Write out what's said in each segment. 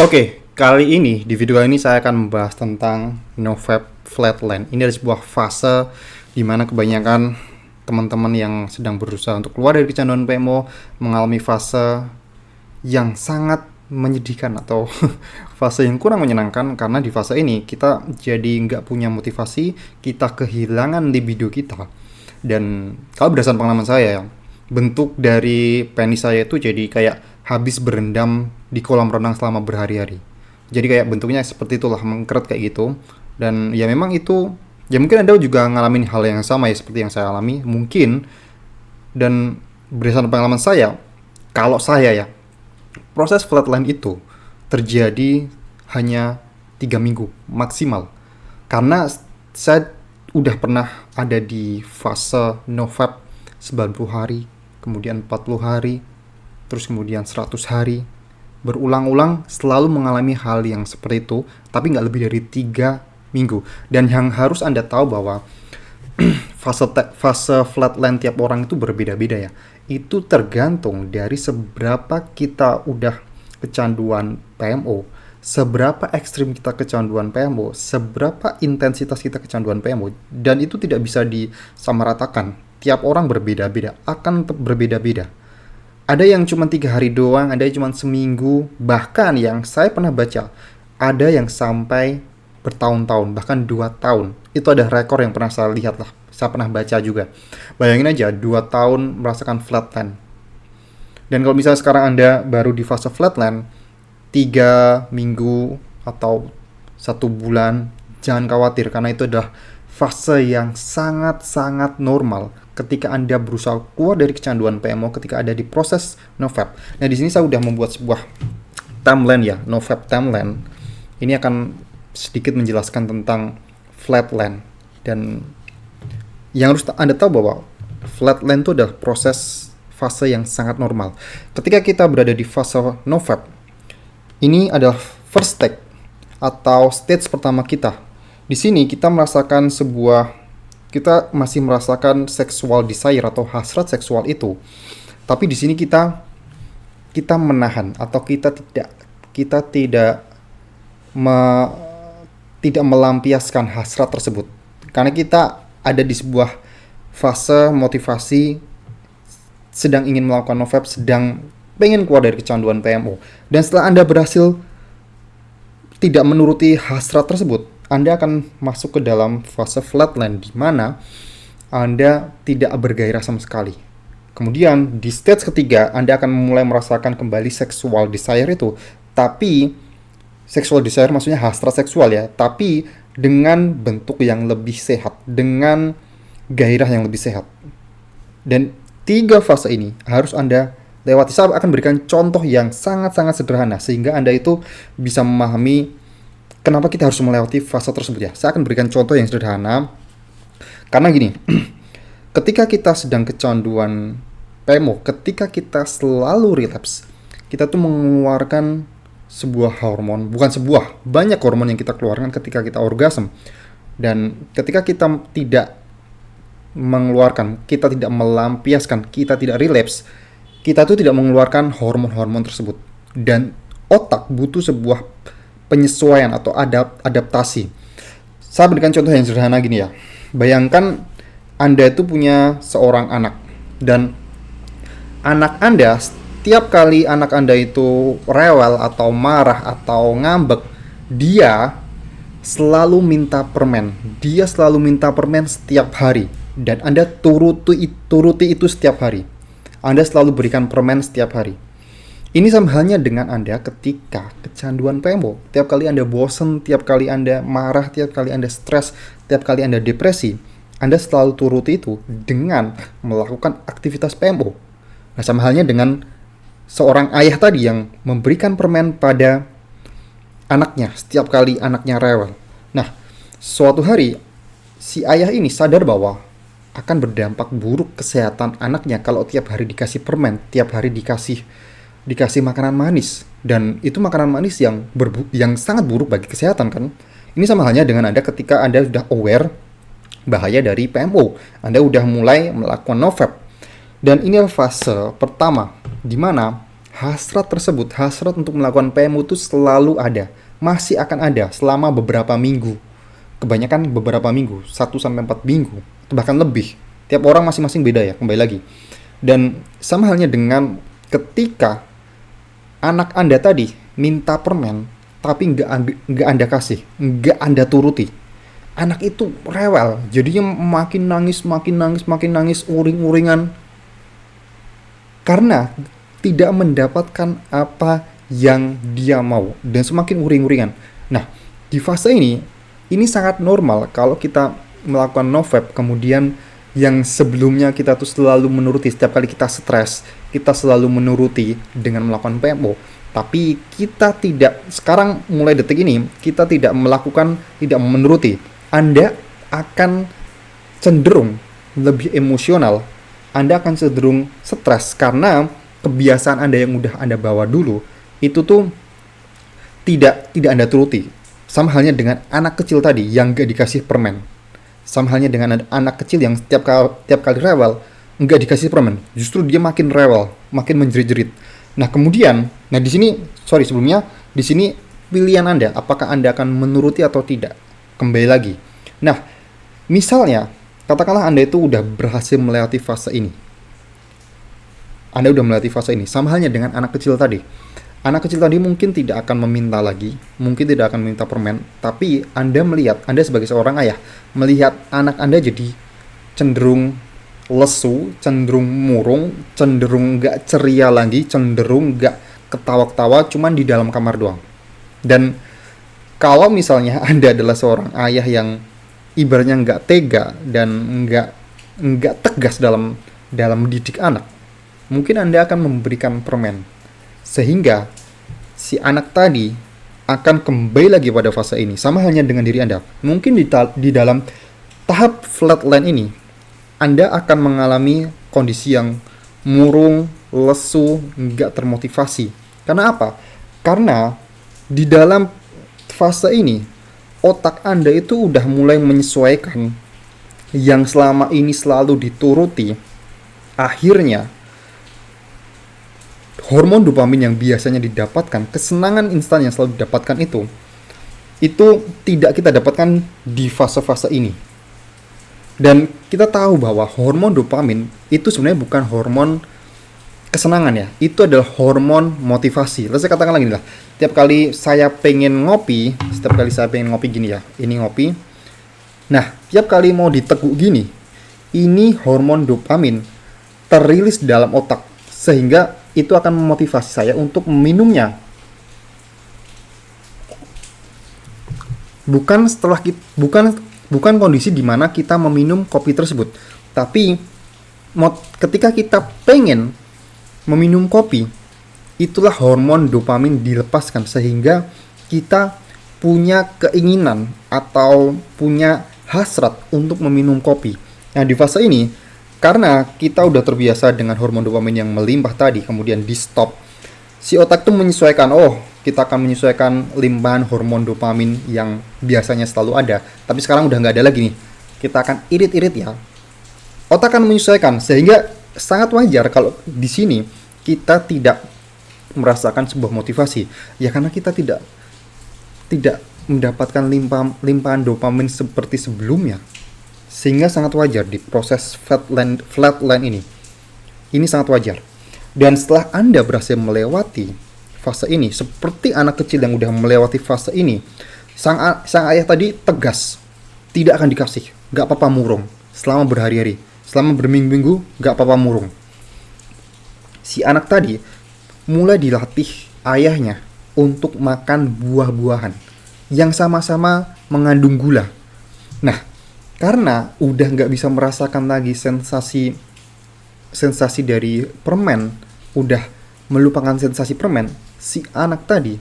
Oke, kali ini di video kali ini saya akan membahas tentang NoFap Flatland. Ini adalah sebuah fase di mana kebanyakan teman-teman yang sedang berusaha untuk keluar dari kecanduan PMO mengalami fase yang sangat menyedihkan atau fase yang kurang menyenangkan, karena di fase ini kita jadi nggak punya motivasi, kita kehilangan libido kita. Dan kalau berdasarkan pengalaman saya, bentuk dari penis saya itu jadi kayak habis berendam di kolam renang selama berhari-hari. Jadi kayak bentuknya seperti itulah, mengkeret kayak gitu. Dan ya memang itu, ya mungkin Anda juga ngalamin hal yang sama ya seperti yang saya alami mungkin. Dan berdasarkan pengalaman saya, kalau saya ya, proses flatline itu terjadi hanya 3 minggu maksimal. Karena saya udah pernah ada di fase nofap 90 hari, kemudian 40 hari, terus kemudian 100 hari. Berulang-ulang selalu mengalami hal yang seperti itu, tapi nggak lebih dari 3 minggu. Dan yang harus Anda tahu bahwa fase flatline tiap orang itu berbeda-beda ya. Itu tergantung dari seberapa kita udah kecanduan PMO, seberapa ekstrim kita kecanduan PMO, seberapa intensitas kita kecanduan PMO. Dan itu tidak bisa disamaratakan. Tiap orang berbeda-beda, akan tetap berbeda-beda. Ada yang cuma 3 hari doang, ada yang cuma seminggu, bahkan yang saya pernah baca, ada yang sampai bertahun-tahun, bahkan 2 tahun. Itu ada rekor yang pernah saya lihat lah, saya pernah baca juga. Bayangin aja, 2 tahun merasakan flatland. Dan kalau misalnya sekarang Anda baru di fase flatland, 3 minggu atau 1 bulan, jangan khawatir, karena itu adalah fase yang sangat-sangat normal ketika Anda berusaha keluar dari kecanduan PMO, ketika ada di proses nofap. Nah, di sini saya sudah membuat sebuah timeline ya, nofap timeline. Ini akan sedikit menjelaskan tentang flatland. Dan yang harus Anda tahu bahwa flatland itu adalah proses fase yang sangat normal. Ketika kita berada di fase nofap, ini adalah first stage atau stage pertama kita. Di sini kita masih merasakan sexual desire atau hasrat seksual itu. Tapi di sini kita menahan atau kita tidak melampiaskan hasrat tersebut. Karena kita ada di sebuah fase motivasi, sedang ingin melakukan nofap, sedang pengen keluar dari kecanduan PMO. Dan setelah Anda berhasil tidak menuruti hasrat tersebut, Anda akan masuk ke dalam fase flatline, di mana Anda tidak bergairah sama sekali. Kemudian di stage ketiga, Anda akan mulai merasakan kembali sexual desire itu. Tapi sexual desire maksudnya hasrat seksual ya, tapi dengan bentuk yang lebih sehat, dengan gairah yang lebih sehat. Dan 3 fase ini harus Anda lewati. Saya akan berikan contoh yang sangat-sangat sederhana sehingga Anda itu bisa memahami kenapa kita harus melewati fase tersebut ya. Saya akan berikan contoh yang sederhana. Karena gini, ketika kita sedang kecanduan PMO, ketika kita selalu relapse, kita tuh mengeluarkan sebuah hormon, banyak hormon yang kita keluarkan ketika kita orgasme. Dan ketika kita tidak mengeluarkan, kita tidak melampiaskan, kita tidak relapse, kita tuh tidak mengeluarkan hormon-hormon tersebut. Dan otak butuh sebuah penyesuaian atau adaptasi. Saya berikan contoh yang sederhana gini ya. Bayangkan Anda itu punya seorang anak, dan anak Anda, setiap kali anak Anda itu rewel atau marah atau ngambek, dia selalu minta permen. Dia selalu minta permen setiap hari, dan Anda turuti itu setiap hari. Anda selalu berikan permen setiap hari. Ini sama halnya dengan Anda ketika kecanduan PMO. Tiap kali Anda bosan, tiap kali Anda marah, tiap kali Anda stres, tiap kali Anda depresi, Anda selalu turuti itu dengan melakukan aktivitas PMO. Nah, sama halnya dengan seorang ayah tadi yang memberikan permen pada anaknya setiap kali anaknya rewel. Nah, suatu hari si ayah ini sadar bahwa akan berdampak buruk kesehatan anaknya kalau tiap hari dikasih permen, tiap hari dikasih makanan manis, dan itu makanan manis yang sangat buruk bagi kesehatan kan. Ini sama halnya dengan Anda ketika Anda sudah aware bahaya dari PMO, Anda sudah mulai melakukan nofap. Dan ini adalah fase pertama di mana hasrat tersebut, hasrat untuk melakukan PMU itu selalu ada, masih akan ada selama beberapa minggu. Kebanyakan beberapa minggu, 1 sampai 4 minggu, bahkan lebih. Tiap orang masing-masing beda ya, kembali lagi. Dan sama halnya dengan ketika anak Anda tadi minta permen, tapi nggak Anda kasih, nggak Anda turuti. Anak itu rewel, jadinya makin nangis, uring-uringan. Karena tidak mendapatkan apa yang dia mau, dan semakin uring-uringan. Nah, di fase ini sangat normal kalau kita melakukan nofap, kemudian yang sebelumnya kita tuh selalu menuruti, setiap kali kita stres, kita selalu menuruti dengan melakukan PMO. Tapi kita tidak, sekarang mulai detik ini, kita tidak melakukan, tidak menuruti. Anda akan cenderung lebih emosional, Anda akan cenderung stres, karena kebiasaan Anda yang udah Anda bawa dulu, itu tuh tidak Anda turuti. Sama halnya dengan anak kecil tadi yang gak dikasih permen. Sama halnya dengan anak kecil yang tiap kali rewel, nggak dikasih permen, justru dia makin rewel, makin menjerit-jerit. Nah kemudian, di sini pilihan Anda, apakah Anda akan menuruti atau tidak. Kembali lagi. Nah, misalnya, katakanlah Anda itu udah berhasil melewati fase ini. Anda udah melewati fase ini, sama halnya dengan anak kecil tadi. Anak kecil tadi mungkin tidak akan meminta lagi, mungkin tidak akan meminta permen, tapi Anda melihat, Anda sebagai seorang ayah, melihat anak Anda jadi cenderung lesu, cenderung murung, cenderung gak ceria lagi, cenderung gak ketawa-ketawa, cuman di dalam kamar doang. Dan kalau misalnya Anda adalah seorang ayah yang ibaratnya gak tega dan gak tegas dalam mendidik anak, mungkin Anda akan memberikan permen. Sehingga si anak tadi akan kembali lagi pada fase ini. Sama halnya dengan diri Anda. Mungkin di dalam tahap flatline ini, Anda akan mengalami kondisi yang murung, lesu, nggak termotivasi. Karena apa? Karena di dalam fase ini, otak Anda itu udah mulai menyesuaikan yang selama ini selalu dituruti. Akhirnya, hormon dopamin yang biasanya didapatkan, kesenangan instan yang selalu didapatkan itu tidak kita dapatkan di fase-fase ini. Dan kita tahu bahwa hormon dopamin itu sebenarnya bukan hormon kesenangan ya, itu adalah hormon motivasi. Lalu saya katakan lagi nih lah, setiap kali saya pengen ngopi gini ya, ini ngopi. Nah, tiap kali mau diteguk gini, ini hormon dopamin terilis dalam otak, sehingga itu akan memotivasi saya untuk meminumnya. Bukan kondisi di mana kita meminum kopi tersebut, tapi ketika kita pengen meminum kopi, itulah hormon dopamin dilepaskan sehingga kita punya keinginan atau punya hasrat untuk meminum kopi. Nah, di fase ini karena kita udah terbiasa dengan hormon dopamin yang melimpah tadi, kemudian di stop, si otak tuh menyesuaikan, kita akan menyesuaikan limpahan hormon dopamin yang biasanya selalu ada, tapi sekarang udah nggak ada lagi nih. Kita akan irit-irit ya. Otak akan menyesuaikan, sehingga sangat wajar kalau di sini kita tidak merasakan sebuah motivasi. Ya karena kita tidak mendapatkan limpahan dopamin seperti sebelumnya. Sehingga sangat wajar di proses flatline ini. Ini sangat wajar. Dan setelah Anda berhasil melewati fase ini, seperti anak kecil yang udah melewati fase ini, sang ayah tadi tegas, tidak akan dikasih, gak apa-apa murung, selama berhari-hari, selama berminggu-minggu, gak apa-apa murung. Si anak tadi mulai dilatih ayahnya untuk makan buah-buahan yang sama-sama mengandung gula. Nah, karena udah nggak bisa merasakan lagi sensasi dari permen, udah melupakan sensasi permen, si anak tadi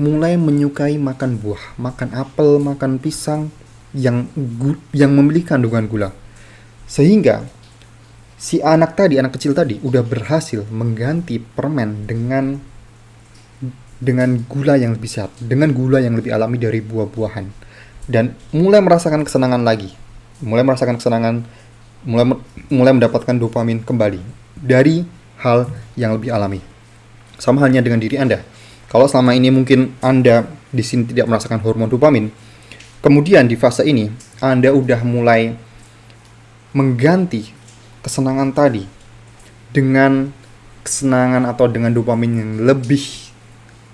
mulai menyukai makan buah, makan apel, makan pisang yang memiliki kandungan gula. Sehingga si anak kecil tadi udah berhasil mengganti permen dengan gula yang lebih sehat, dengan gula yang lebih alami dari buah-buahan, dan mulai merasakan kesenangan lagi. Mulai mendapatkan dopamin kembali dari hal yang lebih alami. Sama halnya dengan diri Anda. Kalau selama ini mungkin Anda di sini tidak merasakan hormon dopamin, kemudian di fase ini Anda udah mulai mengganti kesenangan tadi dengan kesenangan atau dengan dopamin yang lebih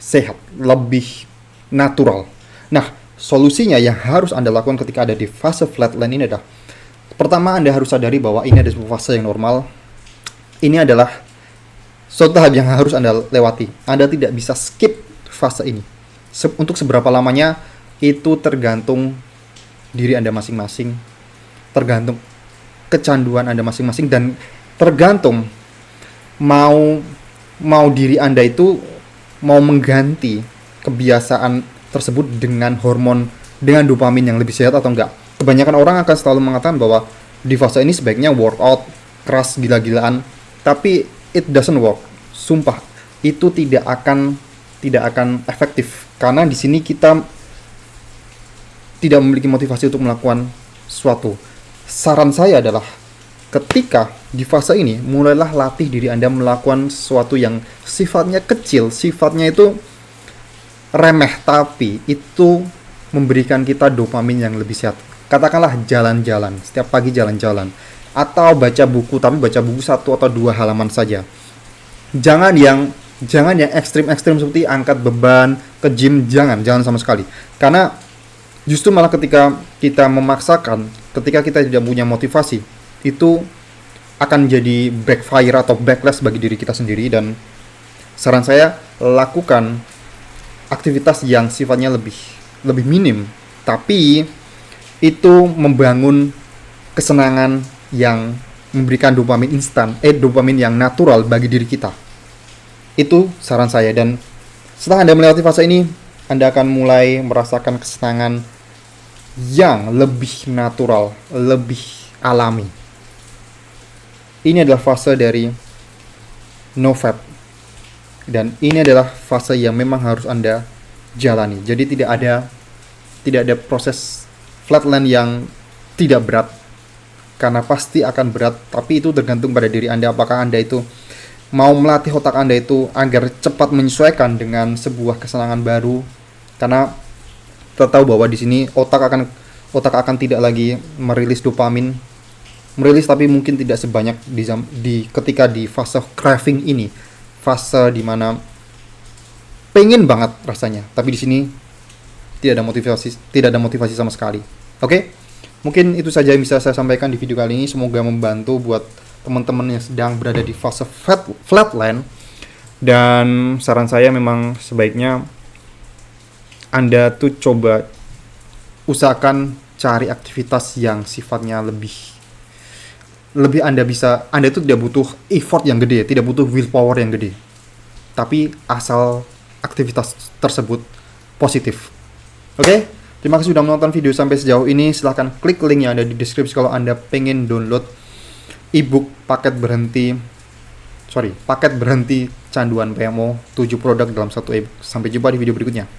sehat, lebih natural. Nah, solusinya yang harus Anda lakukan ketika ada di fase flatline ini adalah, pertama, Anda harus sadari bahwa ini ada sebuah fase yang normal. Ini adalah suatu tahap yang harus Anda lewati. Anda tidak bisa skip fase ini. Untuk seberapa lamanya, itu tergantung diri Anda masing-masing, tergantung kecanduan Anda masing-masing, dan tergantung mau diri Anda itu mau mengganti kebiasaan tersebut dengan hormon, dengan dopamin yang lebih sehat atau enggak. Kebanyakan orang akan selalu mengatakan bahwa di fase ini sebaiknya workout keras gila-gilaan, tapi it doesn't work. Sumpah, itu tidak akan efektif, karena di sini kita tidak memiliki motivasi untuk melakukan sesuatu. Saran saya adalah, ketika di fase ini, mulailah latih diri Anda melakukan sesuatu yang sifatnya kecil, sifatnya itu remeh, tapi itu memberikan kita dopamin yang lebih sehat. Katakanlah jalan-jalan, setiap pagi jalan-jalan, atau baca buku, tapi baca buku 1 atau 2 halaman saja. Jangan yang ekstrim-ekstrim seperti angkat beban, ke gym, jangan sama sekali. Karena justru malah ketika kita memaksakan, ketika kita tidak punya motivasi, itu akan jadi backfire atau backlash bagi diri kita sendiri. Dan saran saya, lakukan aktivitas yang sifatnya lebih minim, tapi itu membangun kesenangan yang memberikan dopamin instan, dopamin yang natural bagi diri kita. Itu saran saya. Dan setelah Anda melewati fase ini, Anda akan mulai merasakan kesenangan yang lebih natural, lebih alami. Ini adalah fase dari NoFap, dan ini adalah fase yang memang harus Anda jalani. Jadi tidak ada proses flatline yang tidak berat, karena pasti akan berat, tapi itu tergantung pada diri Anda, apakah Anda itu mau melatih otak Anda itu agar cepat menyesuaikan dengan sebuah kesenangan baru. Karena kita tahu bahwa di sini otak akan tidak lagi merilis dopamin, tapi mungkin tidak sebanyak ketika di fase craving ini, fase dimana pengen banget rasanya, tapi di sini tidak ada motivasi sama sekali. Oke? Mungkin itu saja yang bisa saya sampaikan di video kali ini. Semoga membantu buat teman-teman yang sedang berada di fase flatline. Dan saran saya memang sebaiknya Anda tuh coba usahakan cari aktivitas yang sifatnya lebih Anda itu tidak butuh effort yang gede, tidak butuh willpower yang gede, tapi asal aktivitas tersebut positif. Oke? Terima kasih sudah menonton video sampai sejauh ini. Silahkan klik link yang ada di deskripsi kalau Anda pengen download ebook paket berhenti canduan PMO 7 produk dalam satu ebook. Sampai jumpa di video berikutnya.